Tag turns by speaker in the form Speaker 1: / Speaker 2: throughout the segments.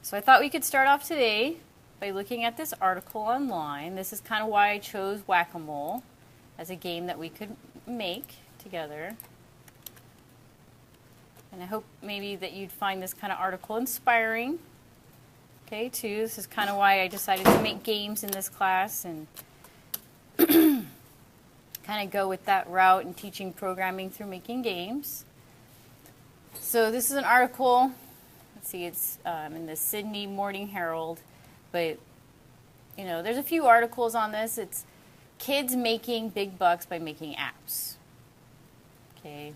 Speaker 1: So I thought we could start off today by looking at this article online. This is kind of why I chose Whack-A-Mole as a game that we could make together. And I hope maybe that you'd find this kind of article inspiring. Okay, too. This is kind of why I decided to make games in this class and kind of go with that route and teaching programming through making games. So this is an article. Let's see, it's in the Sydney Morning Herald, but you know, there's a few articles on this. It's kids making big bucks by making apps. Okay,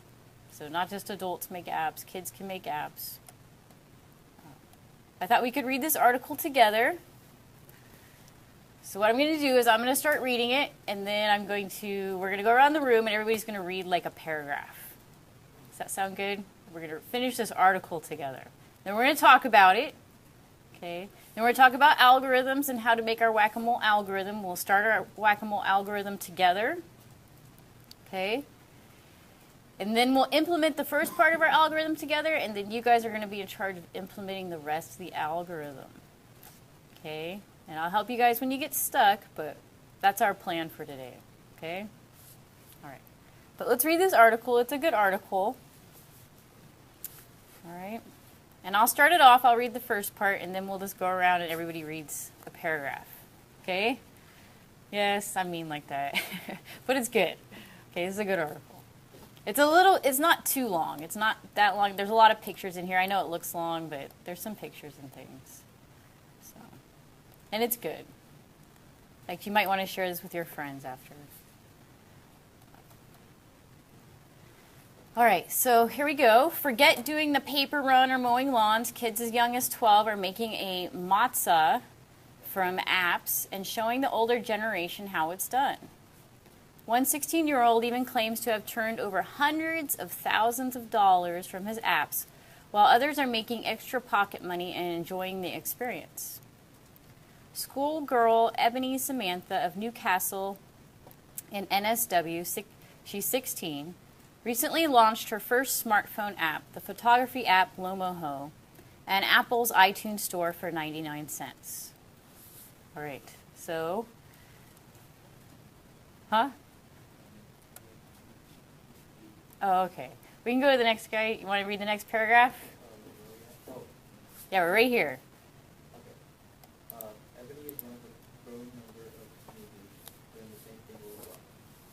Speaker 1: so not just adults make apps, kids can make apps. I thought we could read this article together. So what I'm going to do is I'm going to start reading it, and then we're going to go around the room, and everybody's going to read like a paragraph. Does that sound good? We're going to finish this article together. Then we're going to talk about it. Okay. Then we're going to talk about algorithms and how to make our Whack-A-Mole algorithm. We'll start our Whack-A-Mole algorithm together. Okay. And then we'll implement the first part of our algorithm together, and then you guys are going to be in charge of implementing the rest of the algorithm. Okay? And I'll help you guys when you get stuck, but that's our plan for today. Okay? All right. But let's read this article. It's a good article. All right. And I'll start it off. I'll read the first part, and then we'll just go around and everybody reads a paragraph. Okay? Yes, I mean like that. But it's good. Okay, this is a good article. It's not too long. It's not that long. There's a lot of pictures in here. I know it looks long, but there's some pictures and things. So, and it's good. Like, you might want to share this with your friends after. All right, so here we go. Forget doing the paper run or mowing lawns. Kids as young as 12 are making a matzah from apps and showing the older generation how it's done. One 16-year-old even claims to have turned over hundreds of thousands of dollars from his apps, while others are making extra pocket money and enjoying the experience. Schoolgirl Ebony Samantha of Newcastle in NSW, she's 16, recently launched her first smartphone app, the photography app Lomoho, and Apple's iTunes store for 99 cents. All right, so, Oh, okay. We can go to the next guy. You want to read the next paragraph? Yeah, we're right here.
Speaker 2: Okay. Ebony is one of a growing number of teenagers doing the same thing over well,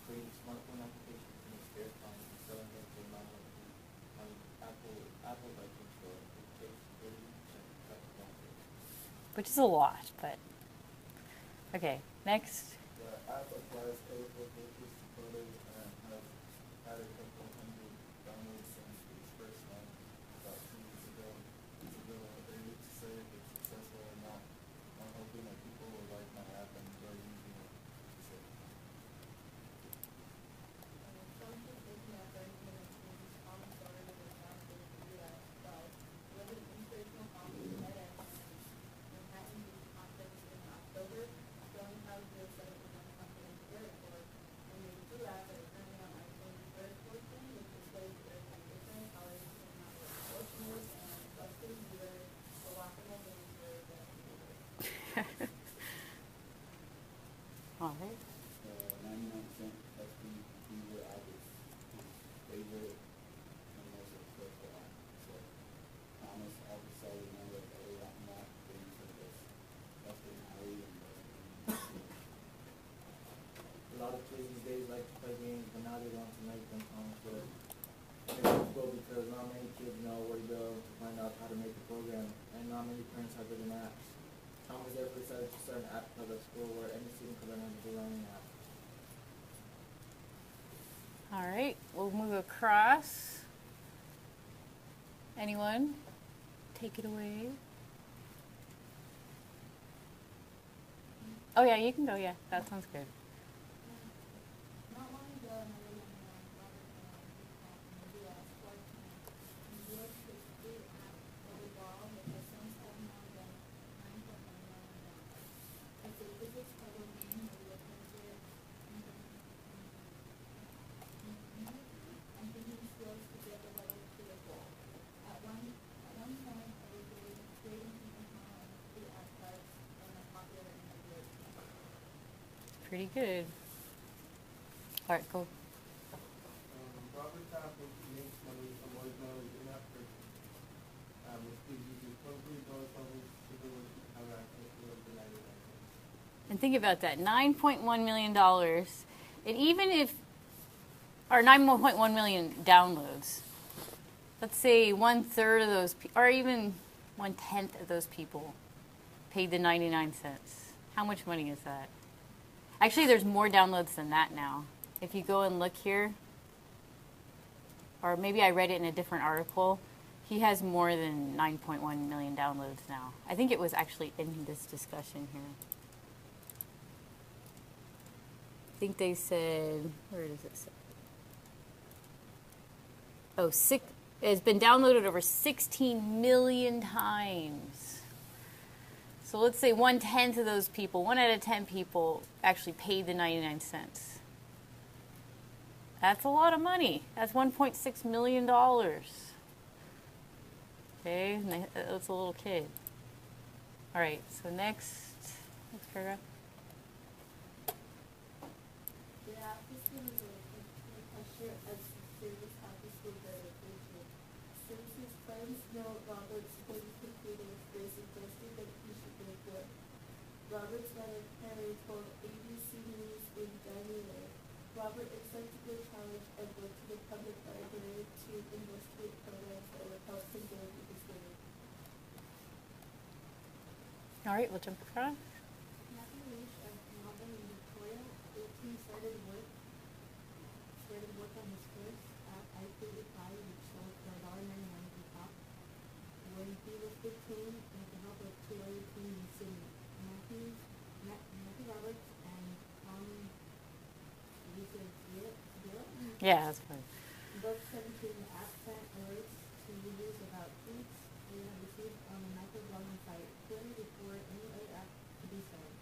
Speaker 2: creating smartphone applications in their spare time and selling them for on Apple iTunes Store. It takes 30% cut profit.
Speaker 1: Which is a lot, but okay. Next.
Speaker 2: The app applies colorful filters to photos and has had a couple hundred downloads since its first launch about 2 weeks ago. It's a little early to say if it's successful or not. I'm hoping that people will like my app and enjoy using it, she said.
Speaker 1: All right.
Speaker 2: 99% custom user app is his favorite and most successful app. So Thomas also know that they want that thing for this custom alley and a lot of kids these days like to play games, but now they want to make them so it's difficult because not many kids know where to go to find out how to make a program, and not many parents have written apps. Thomas therefore decided to start an app club at school where any student could learn how to design an app.
Speaker 1: All right. We'll move across. Anyone? Take it away. Oh yeah, you can go. Yeah, that sounds good. Pretty good. All right, go.
Speaker 2: Robert Kraft makes money from ordinary in-app purchases. It uses $23 levels to do it, however, the 99 cents.
Speaker 1: And think about that, $9.1 million. And even if, or 9.1 million downloads, let's say 1/3 of those, or even 1/10 of those people paid the 99 cents. How much money is that? Actually, there's more downloads than that now. If you go and look here, or maybe I read it in a different article, he has more than 9.1 million downloads now. I think it was actually in this discussion here. I think they said, where does it say? Oh, it's been downloaded over 16 million times. So let's say 1/10 of those people, 1 out of 10 people actually paid the 99 cents. That's a lot of money. That's $1.6 million. Okay, that's a little kid. All right, so next paragraph.
Speaker 3: Robert's letter Henry told ABC News in January. Robert accepted the challenge and went to the public library to investigate programs that would help him build his living.
Speaker 1: All right, we'll jump across.
Speaker 3: Matthew Leach of Melbourne and Victoria, 18, started work on his first app, iPad, which sold for $1.99 per pop. When he was 15, with the help of two other teams in Sydney, Matthew Roberts and Tom
Speaker 1: Yeah, that's fine.
Speaker 3: both 17 the app sent alerts to users about tweets they had received on the microblogging site clearly before any other app could be started.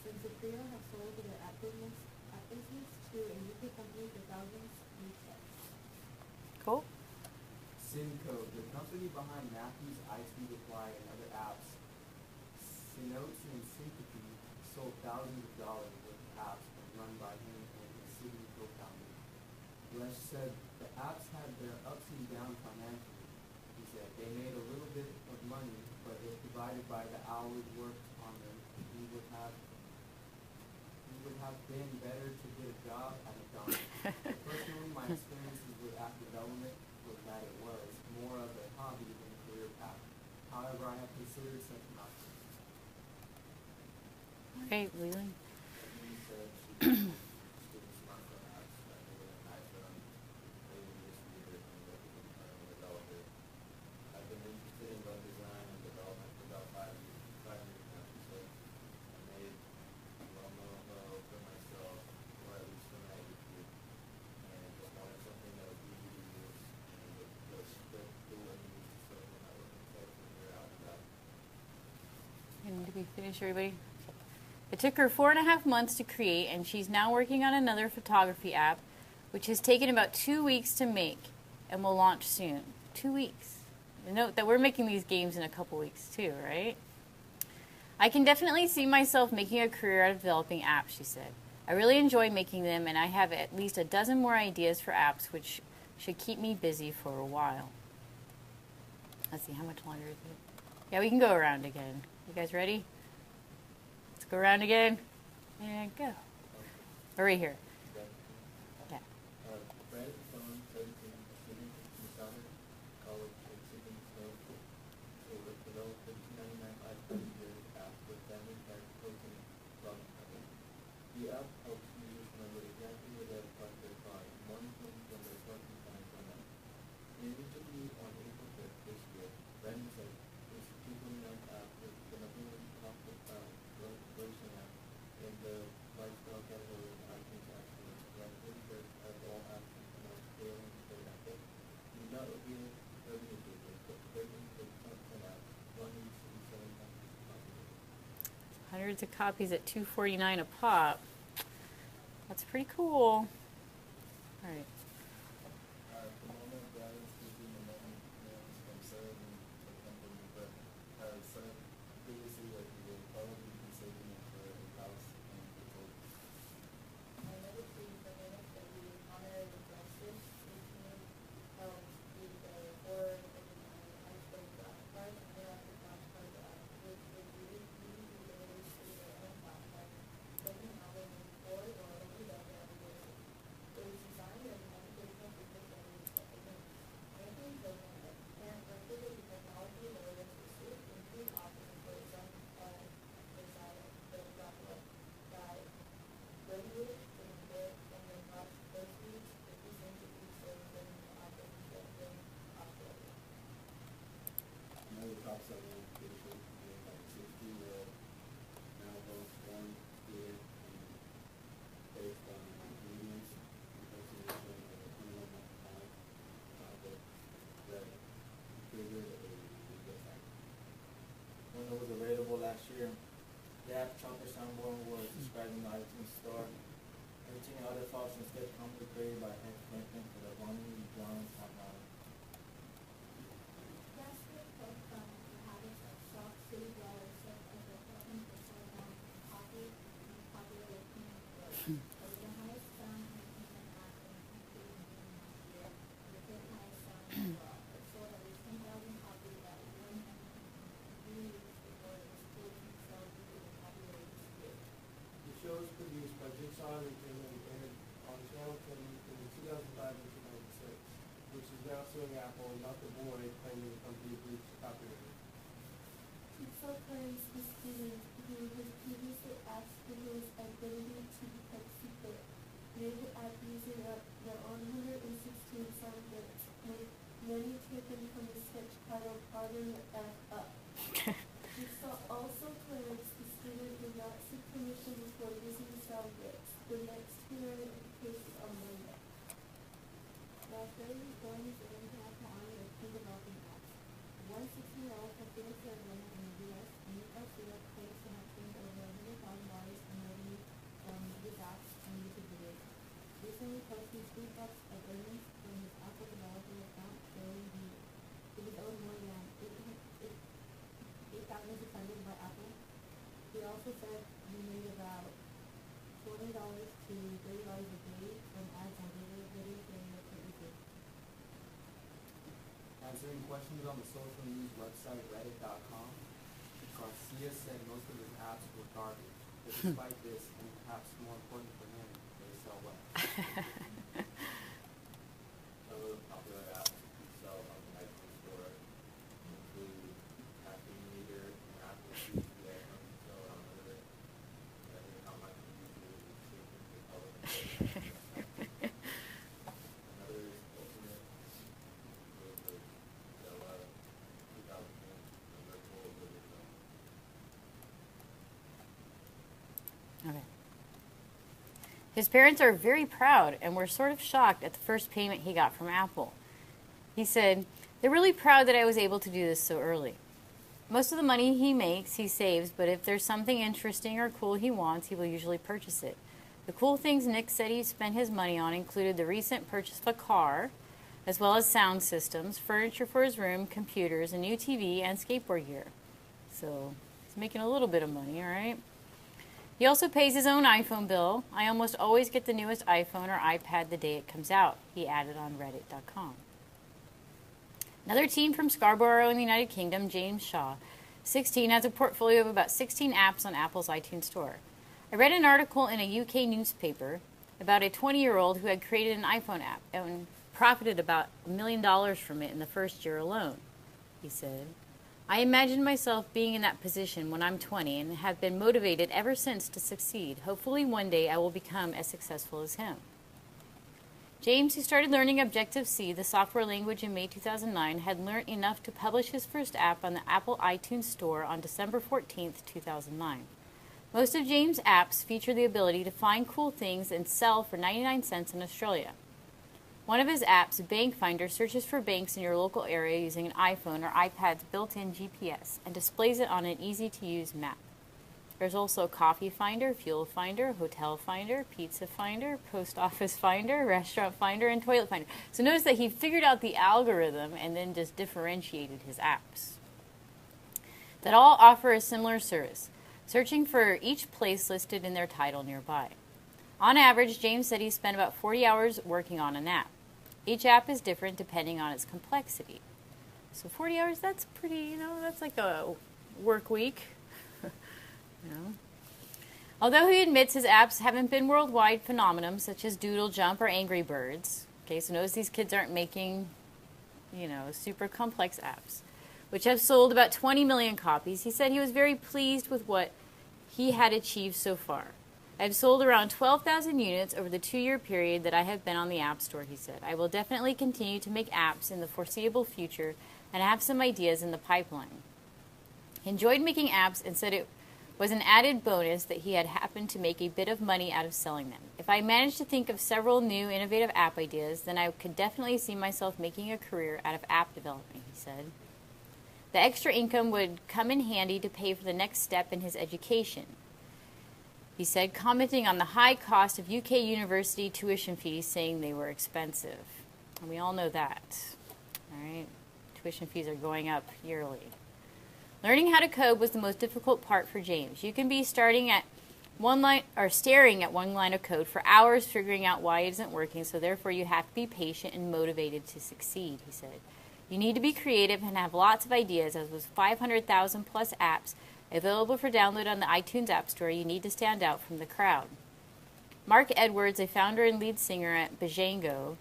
Speaker 3: Since the trio have sold their app business to a UK company for thousands each day.
Speaker 1: Cool.
Speaker 4: Simco, the company behind Matthew's iTunes Reply and other apps, Synotes and Sympathy, sold thousands of dollars worth of apps and run by him and his Sydney co-founder. Lesh said the apps had their ups and downs financially. He said they made a little bit of money, but if divided by the hours worked on them, he would have been better to get a job at McDonald's. Personally, my experiences with app development was that it was more of a hobby than a career path. However, I have considered such an option.
Speaker 1: Okay, Leland.
Speaker 2: He said she students smartphone apps that they were an iPhone, they were just needed and looking for internal developer. I've been interested in web design and development for about 5 years now, she said. I made well for myself, or at least for my age group, and just wanted something that was easy to use and was quick, cool, and used to social networking to figure out about it.
Speaker 1: And did we finish, everybody? It took her 4.5 months to create, and she's now working on another photography app, which has taken about 2 weeks to make and will launch soon. 2 weeks. And note that we're making these games in a couple weeks too, right? I can definitely see myself making a career out of developing apps, she said. I really enjoy making them, and I have at least a dozen more ideas for apps, which should keep me busy for a while. Let's see, how much longer is it? Yeah, we can go around again. You guys ready? Let's go around again. And go. Or right here. Yeah.
Speaker 2: Brad Stone, 13, a student in Southern College in Sydney, Snow, developed a $2.99 iPad app with family pack protein blogging company. The app helps users remember exactly where they have parked their car, one from when their parking time run out. In an interview on April 5th this year, Brandon said this $2.99 app is the number one top grossing app in the lifestyle category of iTunes App Store, ranked 31st out of all apps in the most scaling for that day. Do not reveal revenue figures, but breaking the top 10 app, one needs to be 7 times popular.
Speaker 1: Hundreds of copies at $2.49 a pop. That's pretty cool. All right.
Speaker 2: At the moment, Brad is receiving $11 from selling the company, but has said previously that he will probably be saving it for a house and for Firefox and Sketch commonly created by Hank Franklin for the Ronnie John's hotline.
Speaker 3: JavaScript code from the habits of soft city dwellers such as the Portland for slow down coffee and popular Latino growth. It was the highest found in internet app in including during last year, and the fifth highest found overall. It sold at least 10,000 copies at 1 weeks before it was pulled from sale due to the copyright dispute.
Speaker 2: The show was produced by Jigsaw Entertainment and aired on Channel 10 in 2005 and 2006, which is now suing Apple, not the boy, claiming the company breached copyright.
Speaker 3: Cryptocurrency student who was previously asked for his identity to be kept secret made the app using their own 116 sound bits, many taken from the sketch titled Harden the F Up. Jigsaw also claims the student did not seek permission before using the sound bits. The next hearing of the case is on Monday. The Australian is growing as an international army of key developing apps. One 16-year-old computer programmer in the U.S., Nick Garcia, claims to have turned over $100,000 in revenue from his apps and YouTube videos. Recently posting screenshots of earnings from his Apple developer account showing he was owed more than $8,600 by Apple. He also said he made about $20 to $30 a day from ads on video during the YouTube.
Speaker 4: Answering questions on the social news website Reddit.com, Garcia said most of his apps were garbage, but despite this, and perhaps more important for him, they sell well.
Speaker 2: Some of the popular apps we sell on the iTunes Store include Caffeine Meter and Apple TV that comes to sell on other, depending on how much you use it, it's cheaper to public. Another is Ultimate, which is sell 2,000 and they're full of good stuff.
Speaker 1: Okay. His parents are very proud and were sort of shocked at the first payment he got from Apple. He said, "They're really proud that I was able to do this so early. Most of the money he makes, he saves, but if there's something interesting or cool he wants, he will usually purchase it. The cool things Nick said he spent his money on included the recent purchase of a car, as well as sound systems, furniture for his room, computers, a new TV, and skateboard gear." So he's making a little bit of money, all right? He also pays his own iPhone bill. "I almost always get the newest iPhone or iPad the day it comes out," he added on Reddit.com. Another teen from Scarborough in the United Kingdom, James Shaw, 16, has a portfolio of about 16 apps on Apple's iTunes Store. I read an article in a UK newspaper about a 20-year-old who had created an iPhone app and profited about $1 million from it in the first year alone, he said. "I imagine myself being in that position when I'm 20 and have been motivated ever since to succeed. Hopefully one day I will become as successful as him." James, who started learning Objective-C, the software language, in May 2009, had learned enough to publish his first app on the Apple iTunes Store on December 14, 2009. Most of James' apps feature the ability to find cool things and sell for 99 cents in Australia. One of his apps, Bank Finder, searches for banks in your local area using an iPhone or iPad's built-in GPS and displays it on an easy-to-use map. There's also Coffee Finder, Fuel Finder, Hotel Finder, Pizza Finder, Post Office Finder, Restaurant Finder, and Toilet Finder. So notice that he figured out the algorithm and then just differentiated his apps that all offer a similar service, searching for each place listed in their title nearby. On average, James said he spent about 40 hours working on an app. Each app is different depending on its complexity. So 40 hours, that's pretty, that's like a work week. Although he admits his apps haven't been worldwide phenomenons such as Doodle Jump or Angry Birds. Okay, so notice these kids aren't making, super complex apps, which have sold about 20 million copies. He said he was very pleased with what he had achieved so far. "I've sold around 12,000 units over the 2-year period that I have been on the App Store," he said. "I will definitely continue to make apps in the foreseeable future and have some ideas in the pipeline." He enjoyed making apps and said it was an added bonus that he had happened to make a bit of money out of selling them. "If I managed to think of several new innovative app ideas, then I could definitely see myself making a career out of app development," he said. The extra income would come in handy to pay for the next step in his education. He said, commenting on the high cost of UK university tuition fees, saying they were expensive. And we all know that. All right? Tuition fees are going up yearly. Learning how to code was the most difficult part for James. You can be staring at one line of code for hours figuring out why it isn't working, so therefore you have to be patient and motivated to succeed, he said. You need to be creative and have lots of ideas, as with 500,000 plus apps available for download on the iTunes App Store. You need to stand out from the crowd. Mark Edwards, a founder and lead singer at Bajango,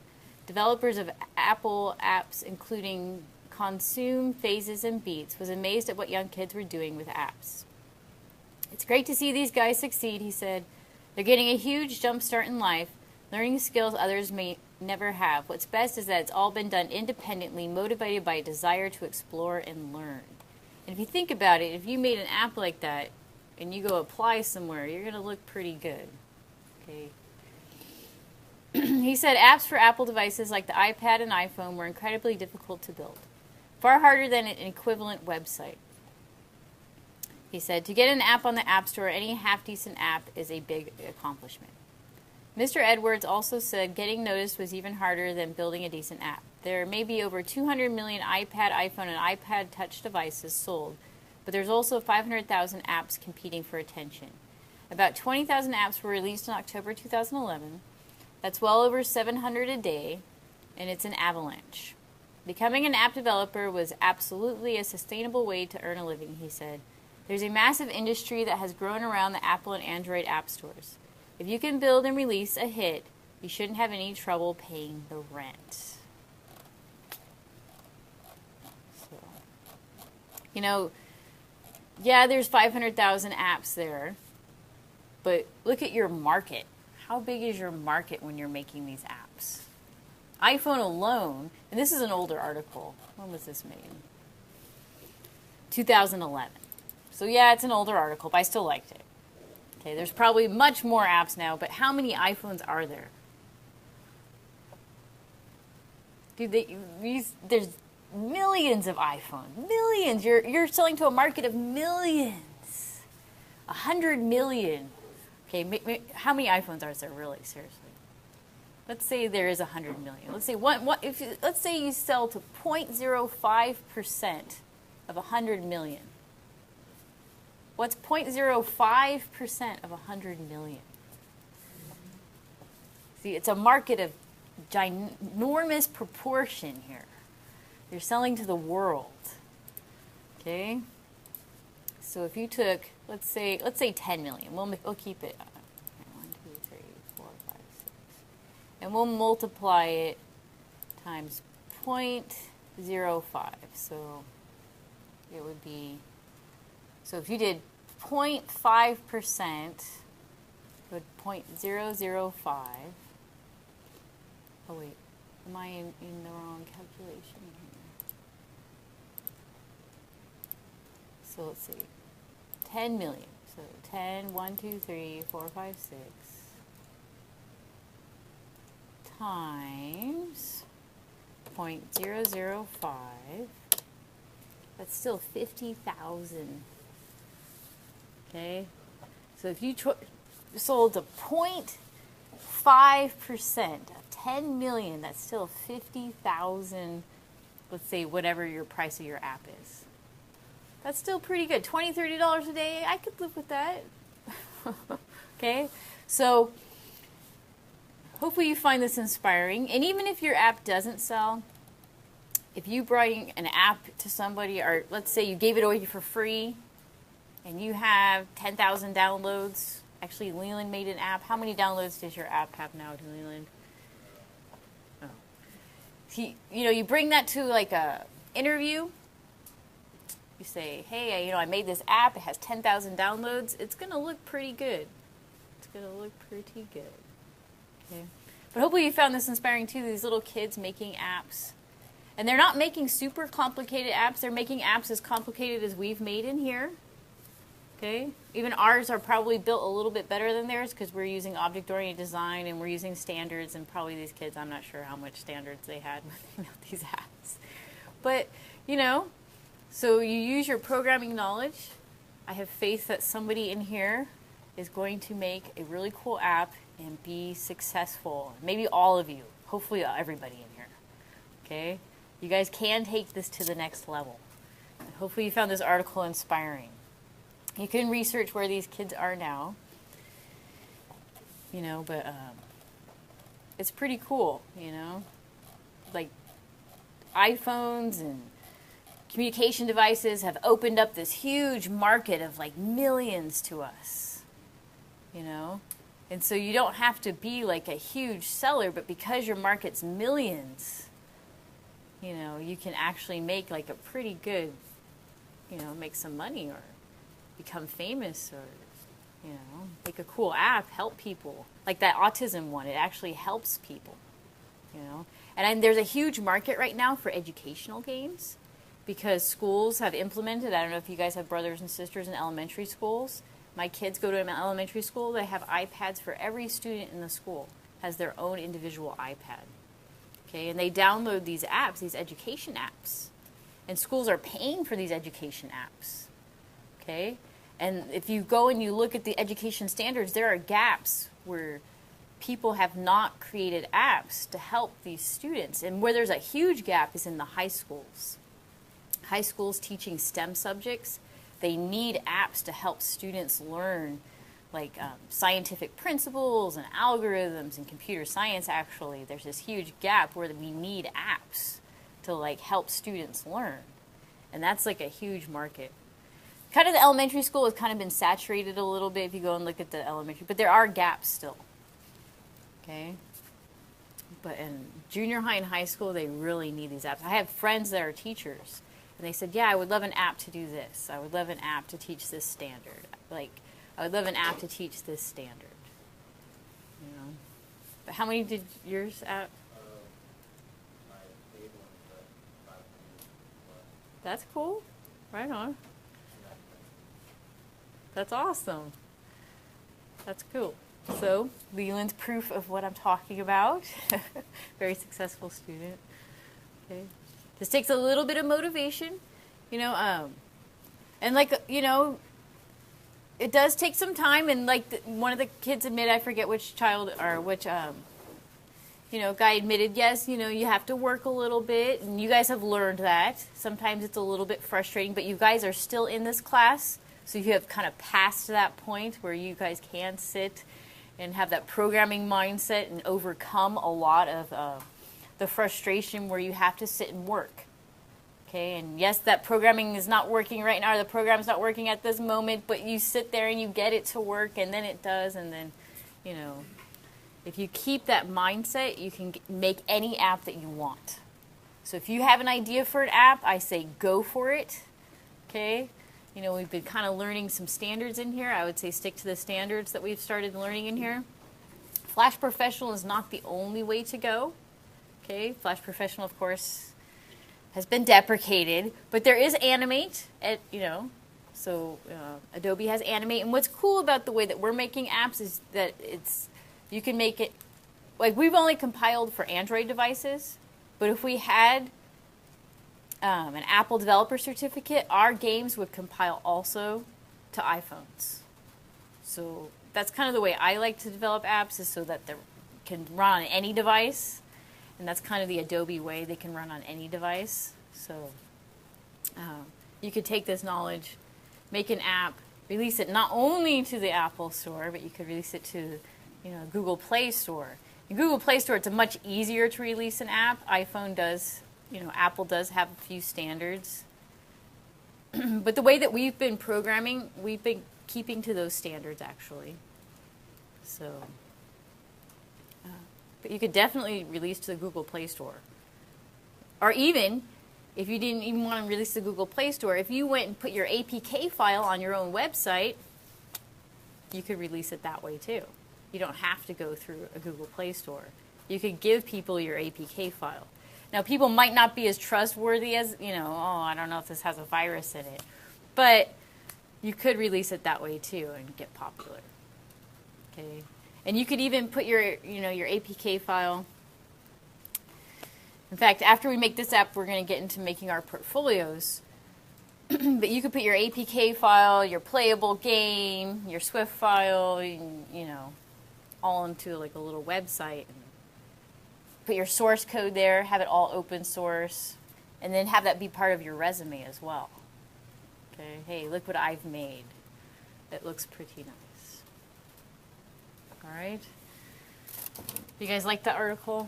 Speaker 1: developers of Apple apps including Consume, Phases, and Beats, was amazed at what young kids were doing with apps. It's great to see these guys succeed, he said. They're getting a huge jump start in life, learning skills others may never have. What's best is that it's all been done independently, motivated by a desire to explore and learn. And if you think about it, if you made an app like that and you go apply somewhere, you're going to look pretty good. Okay. He said apps for Apple devices like the iPad and iPhone were incredibly difficult to build, far harder than an equivalent website. He said, to get an app on the App Store, any half-decent app is a big accomplishment. Mr. Edwards also said getting noticed was even harder than building a decent app. There may be over 200 million iPad, iPhone, and iPad Touch devices sold, but there's also 500,000 apps competing for attention. About 20,000 apps were released in October 2011. That's well over 700 a day, and it's an avalanche. Becoming an app developer was absolutely a sustainable way to earn a living, he said. There's a massive industry that has grown around the Apple and Android app stores. If you can build and release a hit, you shouldn't have any trouble paying the rent. So, you know, yeah, there's 500,000 apps there, but look at your market. How big is your market when you're making these apps? iPhone alone, and this is an older article. When was this made? 2011. So yeah, it's an older article, but I still liked it. Okay, there's probably much more apps now, but how many iPhones are there? Dude, there's millions of iPhones. Millions. You're selling to a market of millions. 100 million. Okay, how many iPhones are there really? Seriously. Let's say there is 100 million. Let's say let's say you sell to 0.05% of 100 million. What's 0.05% of 100 million? See, it's a market of ginormous proportion here. You're selling to the world. Okay? So if you took, let's say 10 million. We'll keep it 1, 2, 3, 4, 5, 6. And we'll multiply it times 0.05. So it would be, so if you did 0.5%, would 0.005. Oh wait, am I in the wrong calculation here? So let's see, 10 million. So 10, 1, 2, 3, 4, 5, 6 times 0.005. That's still 50,000. Okay, so if you sold to 0.5% of 10 million, that's still 50,000. Let's say whatever your price of your app is. That's still pretty good. $20, $30 a day, I could live with that. Okay, so hopefully you find this inspiring. And even if your app doesn't sell, if you bring an app to somebody, or let's say you gave it away for free, and you have 10,000 downloads. Actually, Leland made an app. How many downloads does your app have now, Leland? Oh. You bring that to like a interview. You say, hey, I made this app. It has 10,000 downloads. It's going to look pretty good. It's going to look pretty good. Okay. But hopefully you found this inspiring too. These little kids making apps. And they're not making super complicated apps. They're making apps as complicated as we've made in here. Okay. Even ours are probably built a little bit better than theirs because we're using object-oriented design and we're using standards, and probably these kids, I'm not sure how much standards they had when they built these apps. But, so you use your programming knowledge. I have faith that somebody in here is going to make a really cool app and be successful. Maybe all of you, hopefully everybody in here. Okay? You guys can take this to the next level. Hopefully you found this article inspiring. You can research where these kids are now, but it's pretty cool, Like iPhones and communication devices have opened up this huge market of like millions to us, And so you don't have to be like a huge seller, but because your market's millions, you can actually make like a pretty good, make some money or become famous or, make a cool app, help people. Like that autism one, it actually helps people, And there's a huge market right now for educational games because schools have implemented, I don't know if you guys have brothers and sisters in elementary schools. My kids go to an elementary school, they have iPads for every student in the school, has their own individual iPad. Okay, and they download these apps, these education apps. And schools are paying for these education apps. Okay? And if you go and you look at the education standards, there are gaps where people have not created apps to help these students. And where there's a huge gap is in the high schools. High schools teaching STEM subjects, they need apps to help students learn like scientific principles and algorithms and computer science. Actually, there's this huge gap where we need apps to like help students learn. And that's like a huge market. Kind of the elementary school has kind of been saturated a little bit if you go and look at the elementary, but there are gaps still. Okay? But in junior high and high school, they really need these apps. I have friends that are teachers, and they said, yeah, I would love an app to do this. I would love an app to teach this standard. Like, I would love an app to teach this standard. But how many did yours at? That's cool. Right on. That's awesome. That's cool. So, Leland's proof of what I'm talking about. Very successful student. Okay. This takes a little bit of motivation, and like, it does take some time. And like one of the kids admitted, I forget which child or which, guy admitted, yes, you have to work a little bit, and you guys have learned that. Sometimes it's a little bit frustrating, but you guys are still in this class, so you have kind of passed that point where you guys can sit and have that programming mindset and overcome a lot of the frustration where you have to sit and work. Okay, and yes, that programming is not working right now, or the program's not working at this moment, but you sit there and you get it to work, and then it does, and then, if you keep that mindset, you can make any app that you want. So if you have an idea for an app, I say go for it. Okay? We've been kind of learning some standards in here. I would say stick to the standards that we've started learning in here. Flash Professional is not the only way to go. Okay? Flash Professional, of course, has been deprecated, but there is Animate, so Adobe has Animate. And what's cool about the way that we're making apps is that you can make it, like we've only compiled for Android devices, but if we had an Apple developer certificate, our games would compile also to iPhones. So that's kind of the way I like to develop apps, is so that they can run on any device. And that's kind of the Adobe way. They can run on any device. So you could take this knowledge, make an app, release it not only to the Apple Store, but you could release it to Google Play Store. In Google Play Store, it's much easier to release an app. iPhone does, Apple does have a few standards. But the way that we've been programming, we've been keeping to those standards, actually. So, but you could definitely release to the Google Play Store. Or even, if you didn't even want to release to the Google Play Store, if you went and put your APK file on your own website, you could release it that way too. You don't have to go through a Google Play Store. You could give people your APK file. Now, people might not be as trustworthy as, I don't know if this has a virus in it. But you could release it that way too and get popular. Okay? And you could even put your APK file. In fact, after we make this app, we're going to get into making our portfolios. but you could put your APK file, your playable game, your Swift file, you know, all into like a little website. And put your source code there, have it all open source, and then have that be part of your resume as well. Okay, hey, look what I've made. It looks pretty nice. All right. You guys like that article?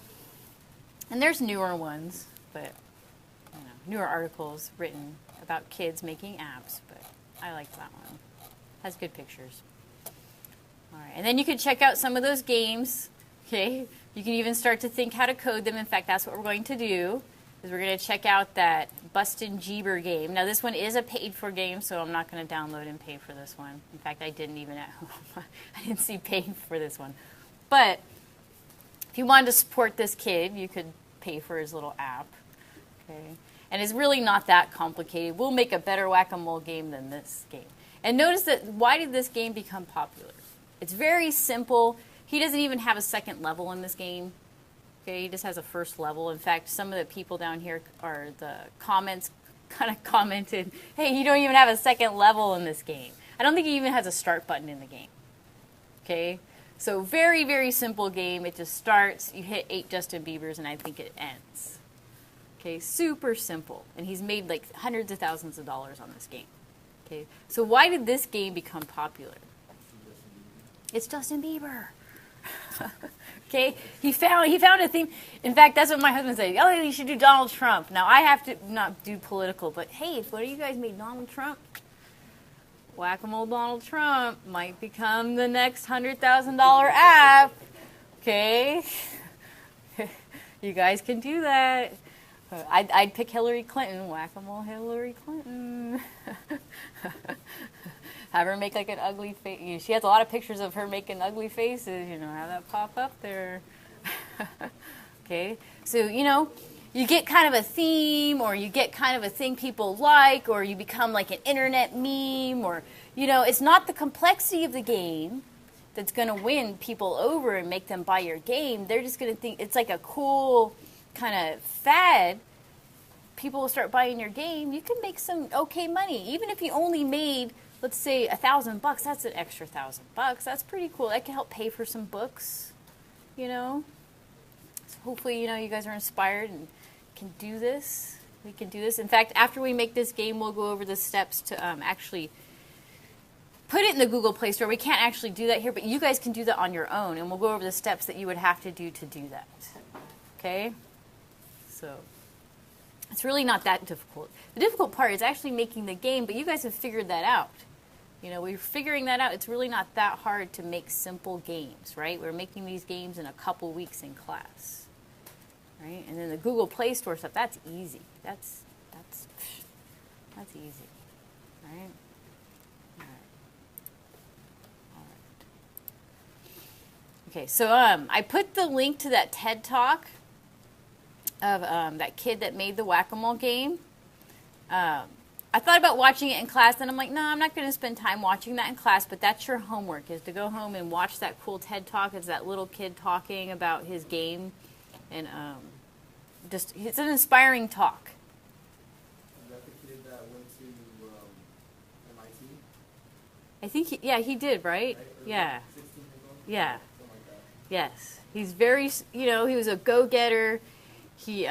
Speaker 1: And there's newer ones, but you know, newer articles written about kids making apps, but I like that one. Has good pictures. All right, and then you can check out some of those games. Okay, you can even start to think how to code them. In fact, that's what we're going to do. Is we're going to check out that Bustin' Jeeber game. Now, this one is a paid-for game, so I'm not going to download and pay for this one. In fact, I didn't even at home. I didn't see paid for this one. But if you wanted to support this kid, you could pay for his little app. Okay, and it's really not that complicated. We'll make a better whack-a-mole game than this game. And notice that, why did this game become popular? It's very simple. He doesn't even have a second level in this game. Okay, he just has a first level. In fact, some of the people down here are the comments kind of commented, hey, you don't even have a second level in this game. I don't think he even has a start button in the game. Okay, so very, very simple game. It just starts, you hit 8 Justin Biebers, and I think it ends. Okay, super simple. And he's made like hundreds of thousands of dollars on this game. Okay, so why did this game become popular? It's Justin Bieber. Okay, he found a theme. In fact, that's what my husband said. Oh, you should do Donald Trump. Now, I have to not do political, but hey, if one of you guys made Donald Trump, Whack-A-Mole Donald Trump might become the next $100,000 app. Okay, you guys can do that. I'd pick Hillary Clinton. Whack-A-Mole Hillary Clinton. Have her make like an ugly face. She has a lot of pictures of her making ugly faces. You know, have that pop up there. Okay, so you know, you get kind of a theme, or you get kind of a thing people like, or you become like an internet meme, or you know, it's not the complexity of the game that's going to win people over and make them buy your game. They're just going to think it's like a cool kind of fad. People will start buying your game. You can make some okay money, even if you only made, let's say, $1,000. That's an extra $1,000. That's pretty cool. That can help pay for some books, you know. So hopefully, you know, you guys are inspired and can do this. We can do this. In fact, after we make this game, we'll go over the steps to actually put it in the Google Play Store. We can't actually do that here, but you guys can do that on your own, and we'll go over the steps that you would have to do that. Okay? So it's really not that difficult. The difficult part is actually making the game, but you guys have figured that out. You know, we're figuring that out. It's really not that hard to make simple games, right? We're making these games in a couple weeks in class, right? And then the Google Play Store stuff, that's easy. That's easy, right? All right. Okay, so I put the link to that TED Talk of that kid that made the Whack-A-Mole game. I thought about watching it in class, and I'm like, no, I'm not going to spend time watching that in class, but that's your homework, is to go home and watch that cool TED Talk. It's that little kid talking about his game, and just, it's an inspiring talk.
Speaker 4: Is that the kid that went to MIT?
Speaker 1: I think, yeah, he did, right? Yeah.
Speaker 4: 16 years old?
Speaker 1: Yeah.
Speaker 4: Something like that.
Speaker 1: Yes. He's very, you know, he was a go-getter. He,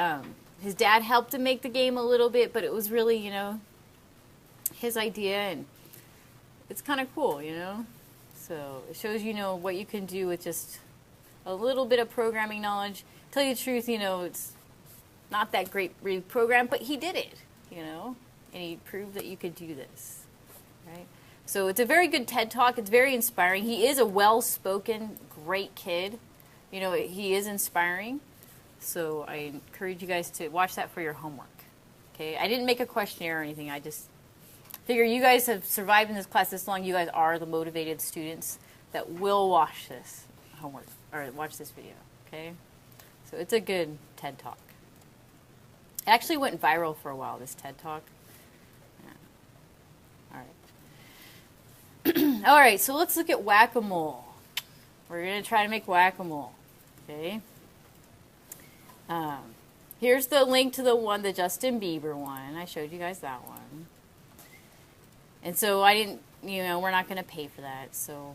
Speaker 1: his dad helped him make the game a little bit, but it was really, you know, his idea, and it's kind of cool, you know. So it shows, you know, what you can do with just a little bit of programming knowledge. Tell you the truth, you know, it's not that great program, but he did it, you know, and he proved that you could do this, right? So it's a very good TED Talk. It's very inspiring. He is a well-spoken, great kid. You know, he is inspiring. So I encourage you guys to watch that for your homework. Okay, I didn't make a questionnaire or anything. I just figure you guys have survived in this class this long. You guys are the motivated students that will watch this homework or watch this video. Okay, so it's a good TED Talk. It actually went viral for a while, this TED Talk. Yeah. All right. All right. So let's look at Whack-A-Mole. We're gonna try to make Whack-A-Mole. Okay. Here's the link to the Justin Bieber one. I showed you guys that one. And so I didn't, we're not going to pay for that. So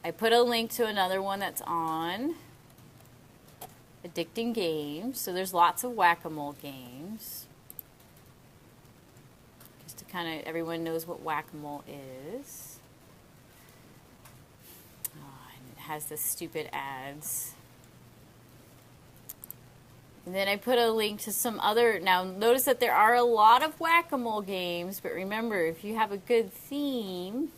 Speaker 1: I put a link to another one that's on Addicting Games. So there's lots of whack-a-mole games. Just to kind of, everyone knows what whack-a-mole is. Oh, and it has the stupid ads. And then I put a link to some other, now notice that there are a lot of whack-a-mole games, but remember, if you have a good theme,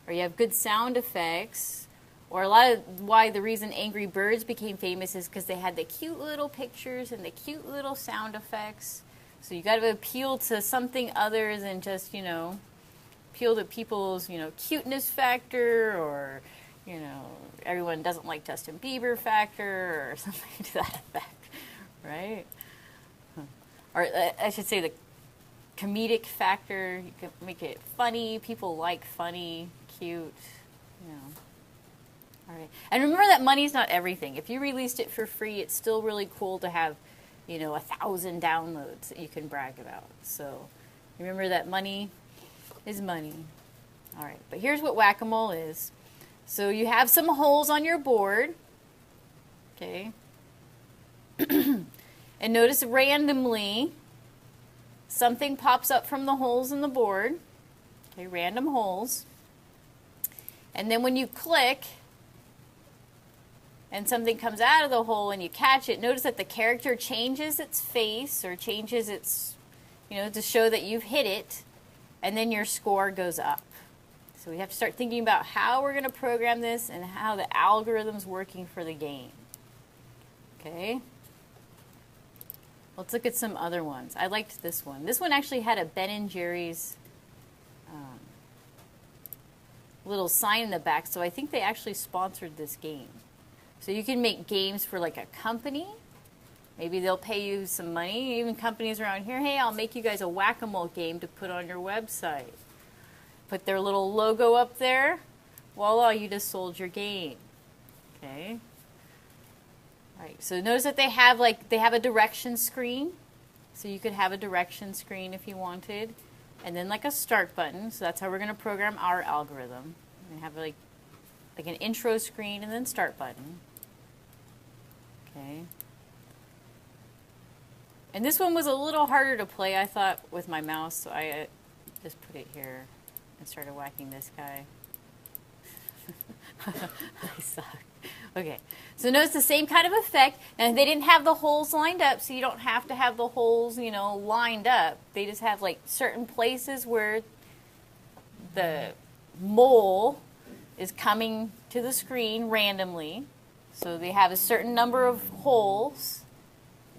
Speaker 1: or you have good sound effects, or a lot of why the reason Angry Birds became famous is because they had the cute little pictures and the cute little sound effects. So you got to appeal to something other than just, appeal to people's, cuteness factor, or, everyone doesn't like Justin Bieber factor, or something to that effect. Right? Or I should say the comedic factor. You can make it funny. People like funny, cute, All right. And remember that money's not everything. If you released it for free, it's still really cool to have, 1,000 downloads that you can brag about. So remember that money is money. All right. But here's what whack-a-mole is. So you have some holes on your board. Okay. And notice randomly something pops up from the holes in the board. Okay, random holes. And then when you click and something comes out of the hole and you catch it, notice that the character changes its face or changes its, to show that you've hit it, and then your score goes up. So we have to start thinking about how we're going to program this and how the algorithm's working for the game. Okay? Let's look at some other ones. I liked this one. This one actually had a Ben & Jerry's little sign in the back, so I think they actually sponsored this game. So you can make games for like a company. Maybe they'll pay you some money. Even companies around here, hey, I'll make you guys a whack-a-mole game to put on your website. Put their little logo up there. Voila, you just sold your game. Okay. Right, so notice that they have a direction screen. So you could have a direction screen if you wanted. And then like a start button. So that's how we're going to program our algorithm. We have like an intro screen and then start button. Okay. And this one was a little harder to play, I thought, with my mouse. So I just put it here and started whacking this guy. I suck. Okay, so notice the same kind of effect. Now, they didn't have the holes lined up, so you don't have to have the holes, lined up. They just have, certain places where the mole is coming to the screen randomly. So they have a certain number of holes,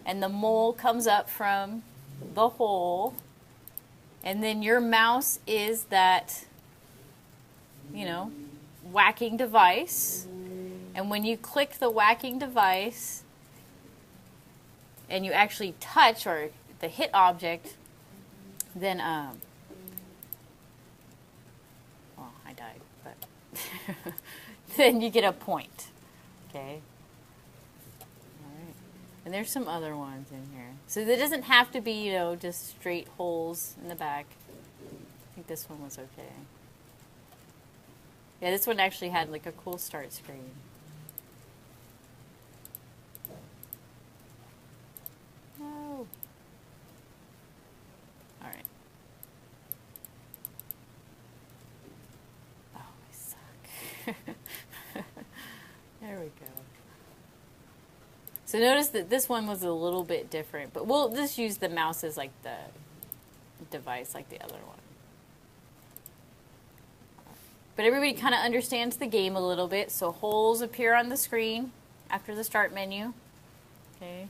Speaker 1: and the mole comes up from the hole. And then your mouse is that, whacking device. And when you click the whacking device and you actually touch or the hit object, then, I died, but then you get a point. Okay. All right. And there's some other ones in here. So there doesn't have to be, just straight holes in the back. I think this one was okay. Yeah, this one actually had a cool start screen. No. All right. Oh, I suck. There we go. So notice that this one was a little bit different, but we'll just use the mouse as the device like the other one. But everybody kind of understands the game a little bit. So holes appear on the screen after the start menu. Okay.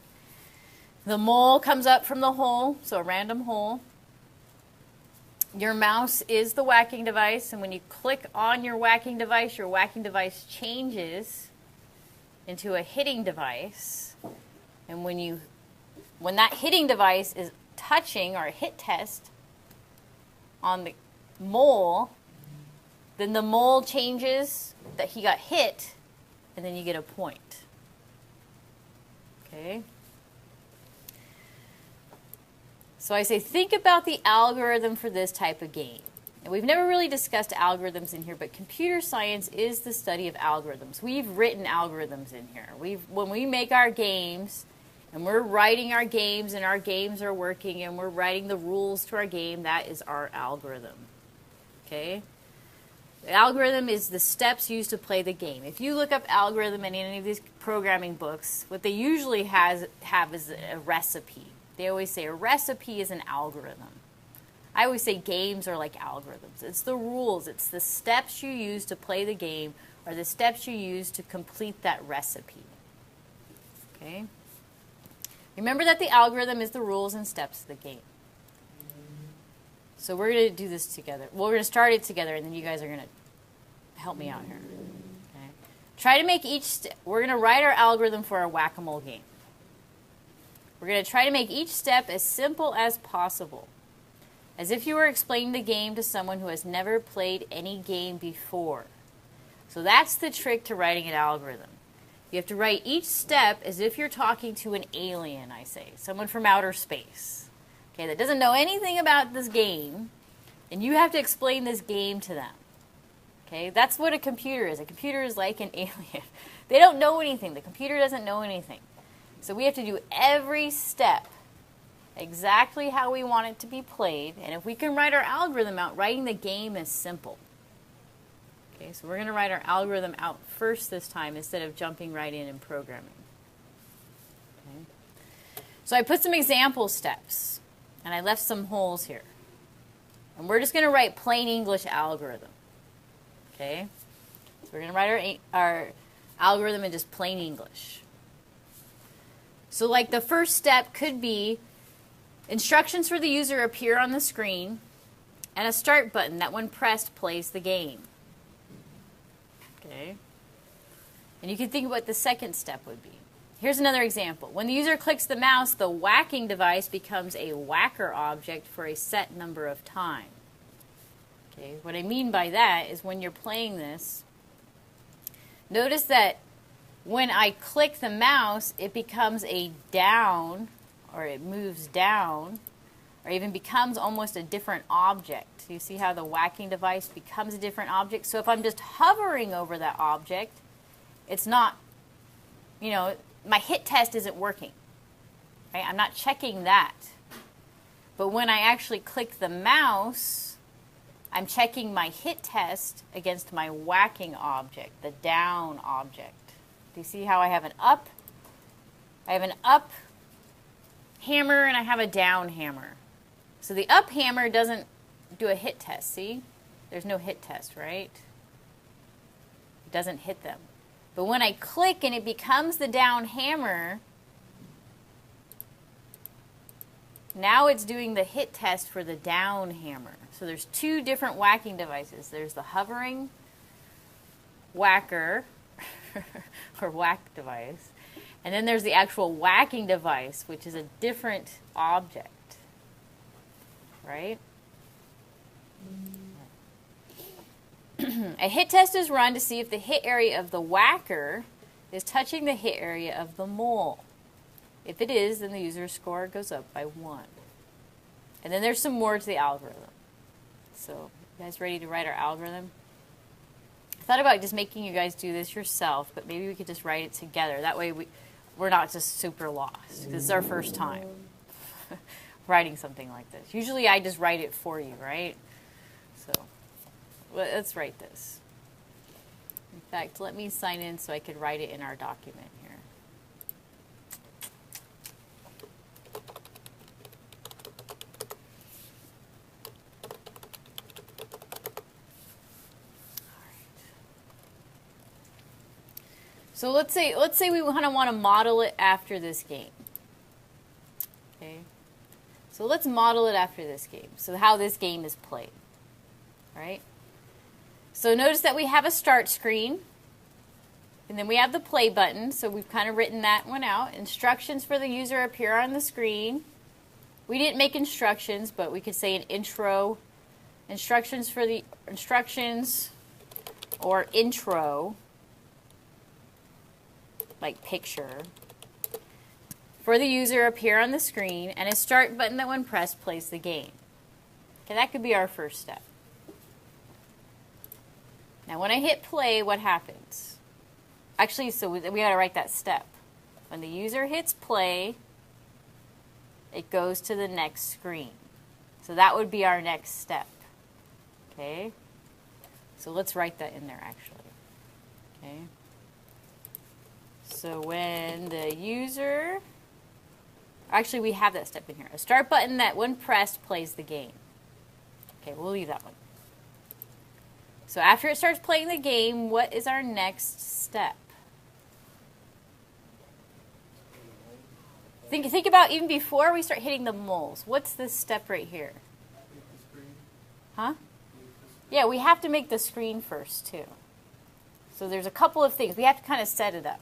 Speaker 1: The mole comes up from the hole, so a random hole. Your mouse is the whacking device, and when you click on your whacking device changes into a hitting device. And when that hitting device is touching or a hit test on the mole, then the mole changes that he got hit, and then you get a point. Okay? So I say, think about the algorithm for this type of game. And we've never really discussed algorithms in here, but computer science is the study of algorithms. We've written algorithms in here. When we make our games, and we're writing our games, and our games are working, and we're writing the rules to our game, that is our algorithm. Okay? The algorithm is the steps used to play the game. If you look up algorithm in any of these programming books, what they usually have is a recipe. They always say a recipe is an algorithm. I always say games are like algorithms. It's the rules. It's the steps you use to play the game or the steps you use to complete that recipe. Okay? Remember that the algorithm is the rules and steps of the game. So we're going to do this together. Well, we're going to start it together, and then you guys are going to help me out here. Okay? Try to make we're going to write our algorithm for our whack-a-mole game. We're going to try to make each step as simple as possible, as if you were explaining the game to someone who has never played any game before. So that's the trick to writing an algorithm. You have to write each step as if you're talking to an alien, I say, someone from outer space, okay, that doesn't know anything about this game, and you have to explain this game to them. Okay, that's what a computer is. A computer is like an alien. They don't know anything. The computer doesn't know anything. So we have to do every step exactly how we want it to be played, and if we can write our algorithm out, writing the game is simple. Okay, so we're going to write our algorithm out first this time instead of jumping right in and programming. Okay. So I put some example steps, and I left some holes here. And we're just going to write plain English algorithm. Okay, so we're going to write our algorithm in just plain English. So like the first step could be instructions for the user appear on the screen, and a start button that when pressed plays the game. Okay. And you can think of what the second step would be. Here's another example. When the user clicks the mouse, the whacking device becomes a whacker object for a set number of times. Okay. What I mean by that is when you're playing this, notice that when I click the mouse, it becomes a down, or it moves down, or even becomes almost a different object. You see how the whacking device becomes a different object? So if I'm just hovering over that object, it's not, my hit test isn't working. Right? I'm not checking that. But when I actually click the mouse, I'm checking my hit test against my whacking object, the down object. Do you see how I have an up? I have an up hammer and I have a down hammer. So the up hammer doesn't do a hit test, see? There's no hit test, right? It doesn't hit them. But when I click and it becomes the down hammer, now it's doing the hit test for the down hammer. So there's two different whacking devices. There's the hovering whacker or whack device. And then there's the actual whacking device, which is a different object. Right? A hit test is run to see if the hit area of the whacker is touching the hit area of the mole. If it is, then the user's score goes up by 1. And then there's some more to the algorithm. So, you guys ready to write our algorithm? I thought about just making you guys do this yourself, but maybe we could just write it together. That way we're not just super lost, because it's our first time writing something like this. Usually I just write it for you, right? So let's write this. In fact, let me sign in so I could write it in our document here. So let's say we kind of want to model it after this game. Okay. So let's model it after this game. So how this game is played. Right? So notice that we have a start screen. And then we have the play button. So we've kind of written that one out. Instructions for the user appear on the screen. We didn't make instructions, but we could say an intro. Instructions for the instructions or intro. Like picture, for the user appear on the screen, and a start button that when pressed plays the game. Okay, that could be our first step. Now when I hit play, what happens? Actually, so we got to write that step. When the user hits play, it goes to the next screen. So that would be our next step. Okay? So let's write that in there actually. Okay? So when the user, actually we have that step in here. A start button that when pressed plays the game. Okay, we'll leave that one. So after it starts playing the game, what is our next step? Think about even before we start hitting the moles. What's this step right here? Huh? Yeah, we have to make the screen first too. So there's a couple of things. We have to kind of set it up.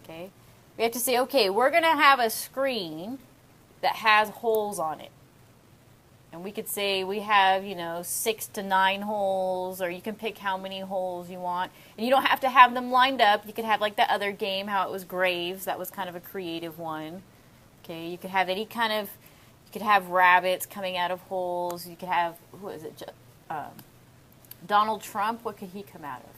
Speaker 1: Okay? We have to say, okay, we're going to have a screen that has holes on it. And we could say we have, 6 to 9 holes, or you can pick how many holes you want. And you don't have to have them lined up. You could have like that other game, how it was graves. That was kind of a creative one. Okay, you could have any kind of, you could have rabbits coming out of holes. You could have, who is it? Donald Trump, what could he come out of?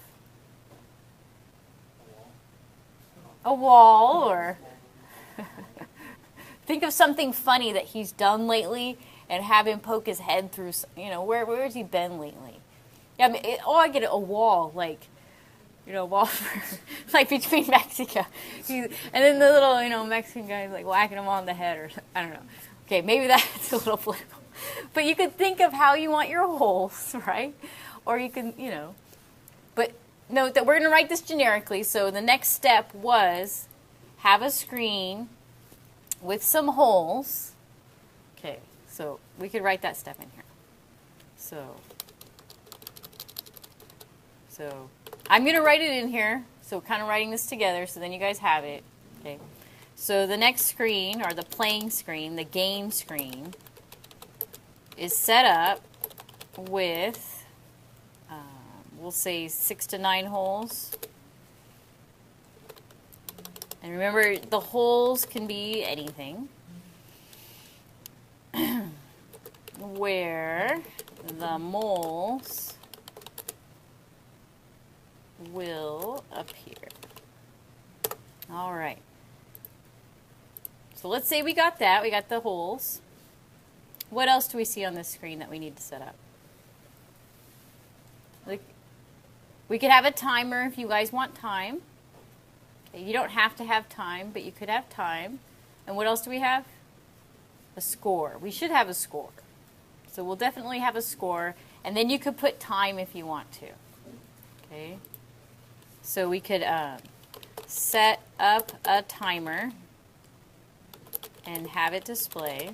Speaker 1: A wall, or think of something funny that he's done lately and have him poke his head through, where has he been lately? Yeah, I mean, I get a wall, like, wall for, like between Mexico. And then the little, Mexican guy's like whacking him on the head, or I don't know. Okay, maybe that's a little political. But you could think of how you want your holes, right? Or you can, but note that we're going to write this generically. So the next step was have a screen with some holes. Okay. So we could write that step in here. So I'm going to write it in here. So kind of writing this together so then you guys have it. Okay. So the next screen, or the playing screen, the game screen, is set up with, we'll say 6 to 9 holes. And remember, the holes can be anything. Where the moles will appear. All right. So let's say we got that. We got the holes. What else do we see on this screen that we need to set up? We could have a timer if you guys want time. Okay, you don't have to have time, but you could have time. And what else do we have? A score. We should have a score. So we'll definitely have a score. And then you could put time if you want to. Okay. So we could set up a timer and have it display.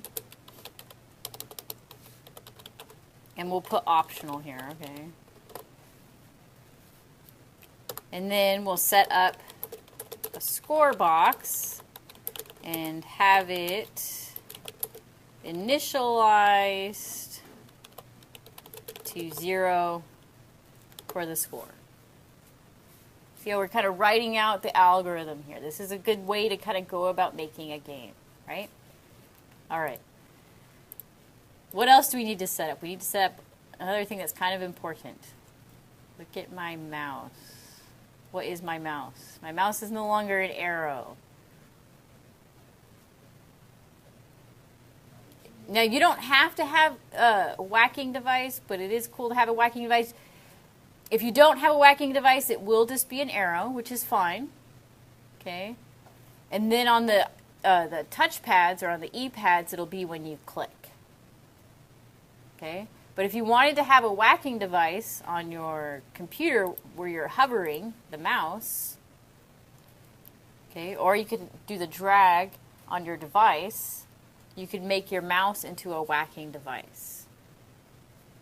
Speaker 1: And we'll put optional here, okay? And then we'll set up a score box and have it initialized to 0 for the score. See how we're kind of writing out the algorithm here. This is a good way to kind of go about making a game, right? All right. What else do we need to set up? We need to set up another thing that's kind of important. Look at my mouse. What is my mouse? My mouse is no longer an arrow. Now, you don't have to have a whacking device, but it is cool to have a whacking device. If you don't have a whacking device, it will just be an arrow, which is fine. Okay? And then on the touch pads or on the E-pads, it'll be when you click. Okay? But if you wanted to have a whacking device on your computer where you're hovering the mouse, okay, or you could do the drag on your device, you could make your mouse into a whacking device.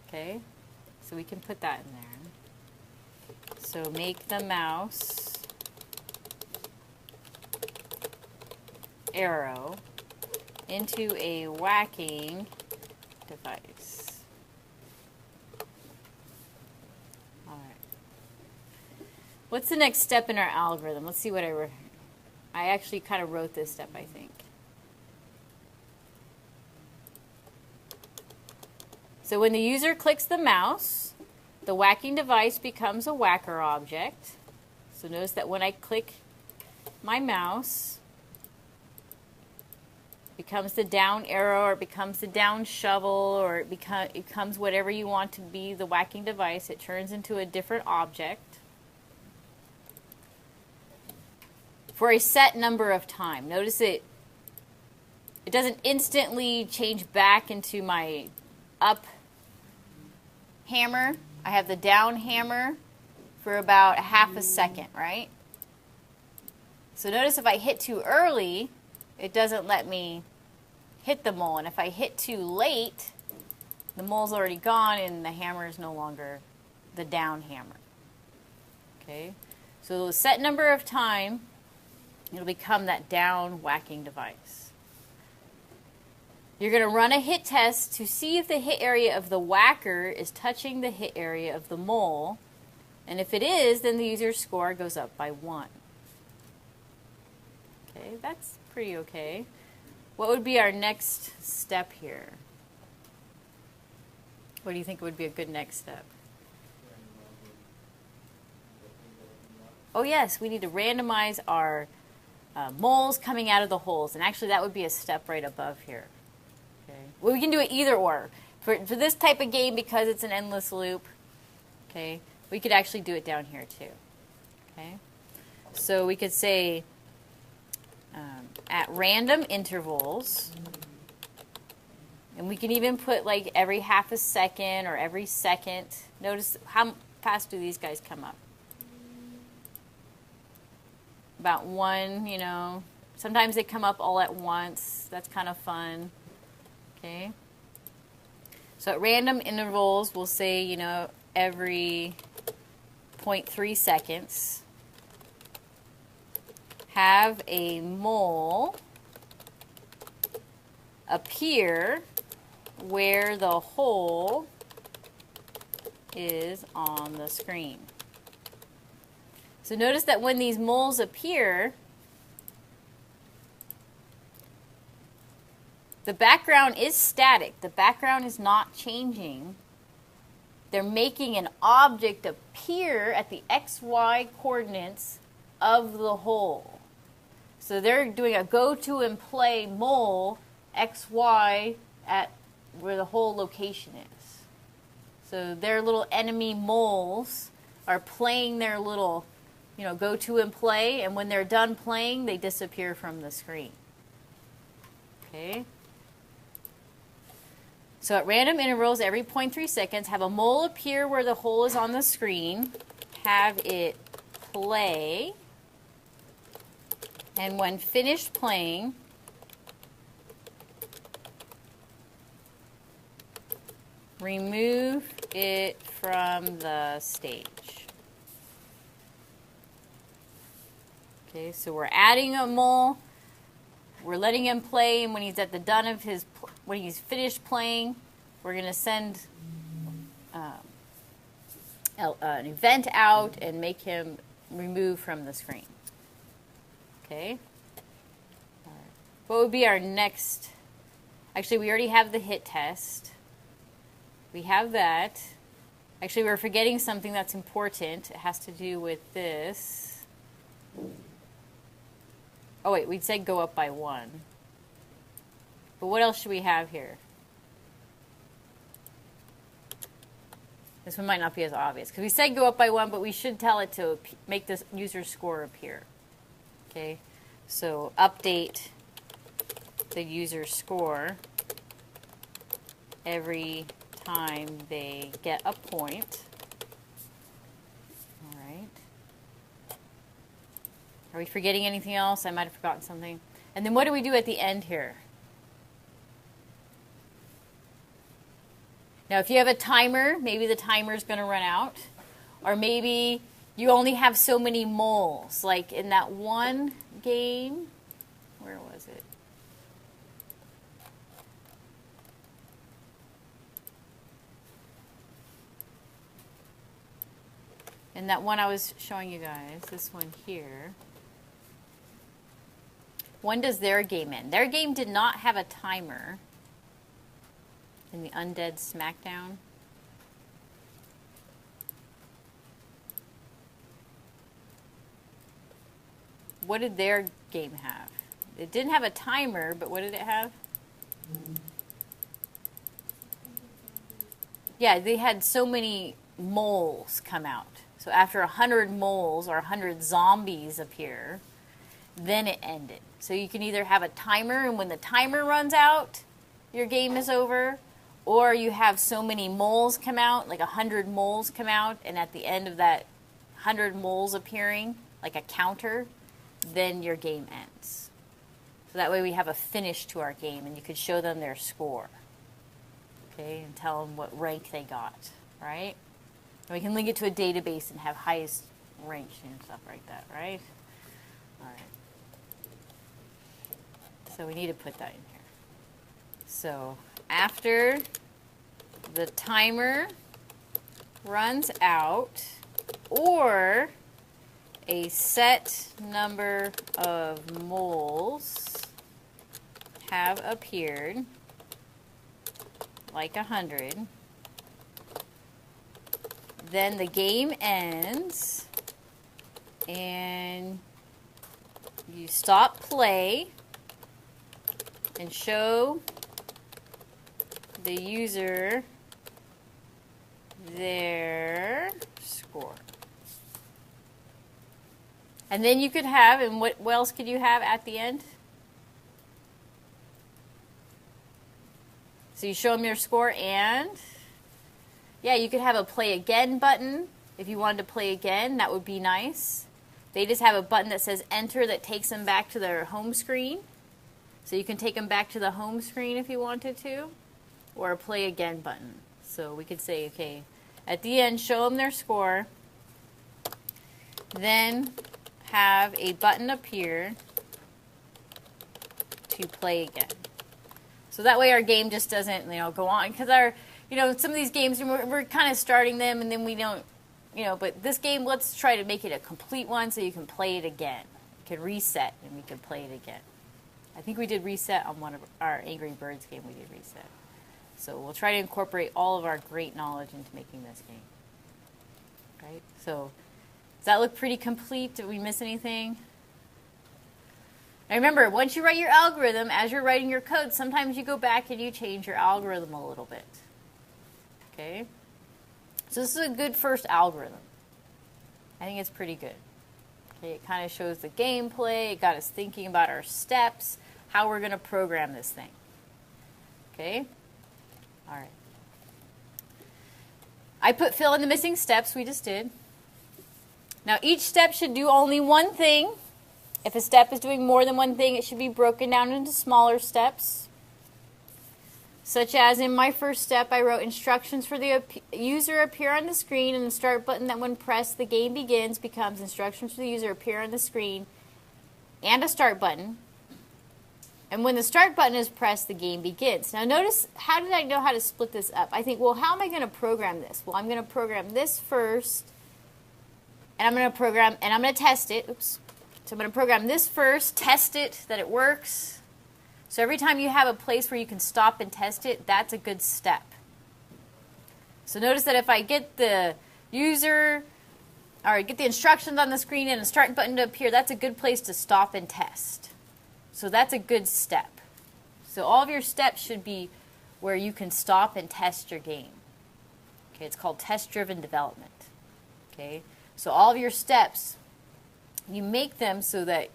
Speaker 1: Okay? So we can put that in there. So make the mouse arrow into a whacking device. All right. What's the next step in our algorithm? Let's see what I actually kind of wrote this step, I think. So when the user clicks the mouse, the whacking device becomes a whacker object. So notice that when I click my mouse, it becomes the down arrow, or it becomes the down shovel, or it becomes whatever you want to be the whacking device. It turns into a different object for a set number of time. Notice it doesn't instantly change back into my up hammer. I have the down hammer for about half a second, right? So notice if I hit too early, it doesn't let me hit the mole. And if I hit too late, the mole's already gone and the hammer is no longer the down hammer. Okay? So the set number of time, it'll become that down whacking device. You're going to run a hit test to see if the hit area of the whacker is touching the hit area of the mole. And if it is, then the user's score goes up by 1. Okay, that's pretty okay. What would be our next step here? What do you think would be a good next step? Oh yes, we need to randomize our moles coming out of the holes. And actually that would be a step right above here. Okay. Well, we can do it either or. For this type of game, because it's an endless loop, okay, we could actually do it down here too. Okay, so we could say at random intervals, and we can even put like every half a second or every second. Notice how fast do these guys come up? About 1, you know. Sometimes they come up all at once. That's kind of fun. Okay. So at random intervals, we'll say, you know, every 0.3 seconds, have a mole appear where the hole is on the screen. So notice that when these moles appear, the background is static. The background is not changing. They're making an object appear at the XY coordinates of the hole. So they're doing a go to and play mole XY at where the hole location is. So their little enemy moles are playing their little, you know, go to and play, and when they're done playing, they disappear from the screen. Okay? So at random intervals, every 0.3 seconds, have a mole appear where the hole is on the screen, have it play, and when finished playing, remove it from the stage. Okay, so we're adding a mole, we're letting him play, and when he's at the done of his, when he's finished playing, we're going to send an event out and make him remove from the screen. Okay. All right. What would be our next? Actually, we already have the hit test. We have that. Actually, we're forgetting something that's important. It has to do with this. Oh, wait, we said go up by 1. But what else should we have here? This one might not be as obvious, because we said go up by 1, but we should tell it to make this user score appear. Okay, so update the user score every time they get a point. All right. Are we forgetting anything else? I might have forgotten something. And then what do we do at the end here? Now, if you have a timer, maybe the timer is going to run out. Or maybe you only have so many moles. Like in that one game, where was it? And that one I was showing you guys, this one here. When does their game end? Their game did not have a timer in the Undead Smackdown. what did their game have? It didn't have a timer, but what did it have? Yeah, they had so many moles come out. So after 100 moles or 100 zombies appear, then it ended. So you can either have a timer, and when the timer runs out, your game is over, or you have so many moles come out, like 100 moles come out, and at the end of that 100 moles appearing, like a counter, then your game ends. So that way we have a finish to our game, and you could show them their score. Okay, and tell them what rank they got, right? And we can link it to a database and have highest rank and stuff like that, right? All right. So we need to put that in here. So after the timer runs out, or a set number of moles have appeared, like 100, then the game ends and you stop play and show the user their score. And then you could have, and what else could you have at the end? So you show them your score, and yeah, you could have a play again button. If you wanted to play again, that would be nice. They just have a button that says enter that takes them back to their home screen. So you can take them back to the home screen if you wanted to, or a play again button. So we could say, okay, at the end, show them their score, then have a button appear to play again. So that way our game just doesn't, go on. Because some of these games, we're kind of starting them and then we don't, but this game, let's try to make it a complete one so you can play it again. You can reset and we can play it again. I think we did reset on one of our Angry Birds game, we did reset. So we'll try to incorporate all of our great knowledge into making this game. Right? So does that look pretty complete? Did we miss anything? Now remember, once you write your algorithm, as you're writing your code, sometimes you go back and you change your algorithm a little bit. Okay? So this is a good first algorithm. I think it's pretty good. Okay, it kind of shows the gameplay. It got us thinking about our steps, how we're going to program this thing. Okay? All right. I put fill in the missing steps we just did. Now each step should do only one thing. If a step is doing more than one thing, it should be broken down into smaller steps. Such as in my first step, I wrote instructions for the user appear on the screen, and the start button that when pressed the game begins becomes instructions for the user appear on the screen and a start button. And when the start button is pressed, the game begins. Now notice, how did I know how to split this up? I think, well, how am I going to program this? Well, I'm going to program this first, and I'm going to program, and I'm going to test it. Oops. So I'm going to program this first, test it, that it works. So every time you have a place where you can stop and test it, that's a good step. So notice that if I get the user, or get the instructions on the screen and a start button to appear, that's a good place to stop and test. So that's a good step. So all of your steps should be where you can stop and test your game. Okay, it's called test-driven development. Okay, so all of your steps, you make them so that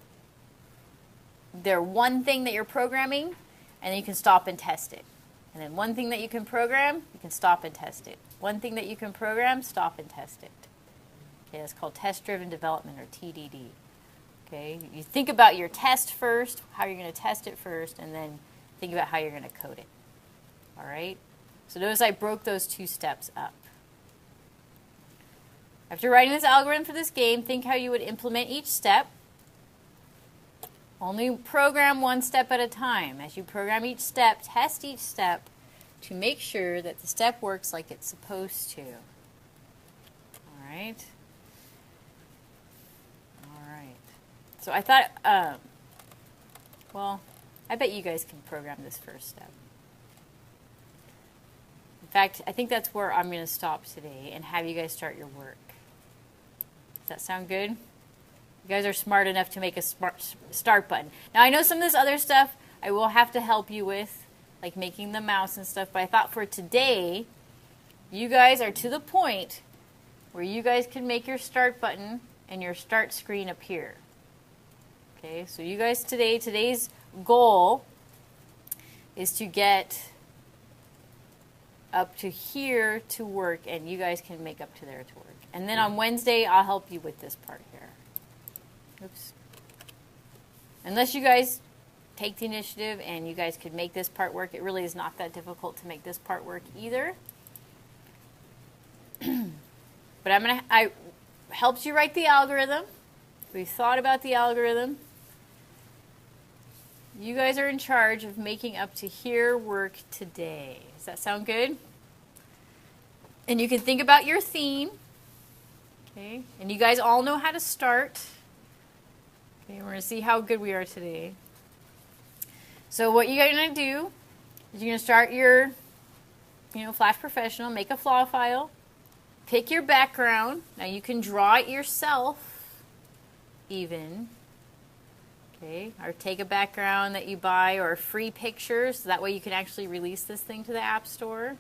Speaker 1: they're one thing that you're programming, and then you can stop and test it. And then one thing that you can program, you can stop and test it. One thing that you can program, stop and test it. Okay, that's called test-driven development, or TDD. Okay, you think about your test first, how you're going to test it first, and then think about how you're going to code it. All right? So notice I broke those two steps up. After writing this algorithm for this game, think how you would implement each step. Only program one step at a time. As you program each step, test each step to make sure that the step works like it's supposed to. All right? All right. So I thought, well, I bet you guys can program this first step. In fact, I think that's where I'm going to stop today and have you guys start your work. Does that sound good? You guys are smart enough to make a smart start button. Now, I know some of this other stuff I will have to help you with, like making the mouse and stuff, but I thought for today, you guys are to the point where you guys can make your start button and your start screen appear. Okay, so you guys today's goal is to get up to here to work, and you guys can make up to there to work. And then on Wednesday, I'll help you with this part here. Oops. Unless you guys take the initiative and you guys could make this part work, it really is not that difficult to make this part work either. But I helped you write the algorithm. We thought about the algorithm. You guys are in charge of making up to here work today. Does that sound good? And you can think about your theme. Okay, and you guys all know how to start. Okay, we're going to see how good we are today. So what you're going to do is you're going to start your, Flash Professional, make a flaw file, pick your background. Now you can draw it yourself even. Okay, or take a background that you buy or free pictures, so that way you can actually release this thing to the App Store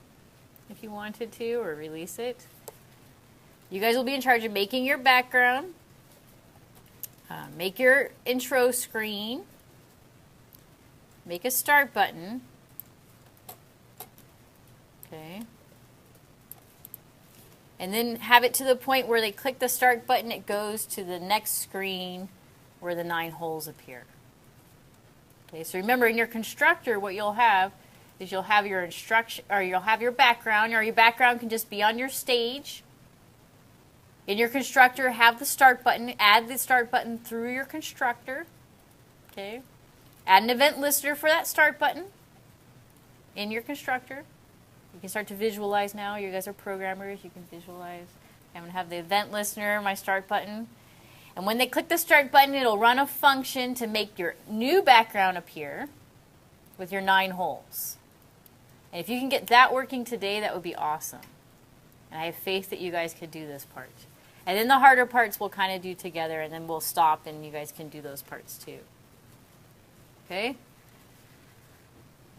Speaker 1: if you wanted to, or release it. You guys will be in charge of making your background, make your intro screen, make a start button, okay, and then have it to the point where they click the start button, it goes to the next screen where the 9 holes appear. Okay, so remember in your constructor, what you'll have is you'll have your instruction, or you'll have your background, or your background can just be on your stage. In your constructor, have the start button, add the start button through your constructor. Okay, add an event listener for that start button in your constructor. You can start to visualize now. You guys are programmers, you can visualize. I'm going to have the event listener, my start button. And when they click the start button, it'll run a function to make your new background appear with your 9 holes. And if you can get that working today, that would be awesome. And I have faith that you guys could do this part. And then the harder parts we'll kind of do together, and then we'll stop and you guys can do those parts too. Okay?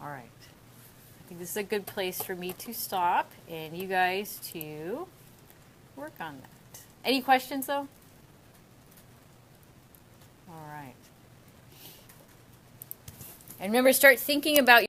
Speaker 1: All right. I think this is a good place for me to stop and you guys to work on that. Any questions though? All right. And remember, start thinking about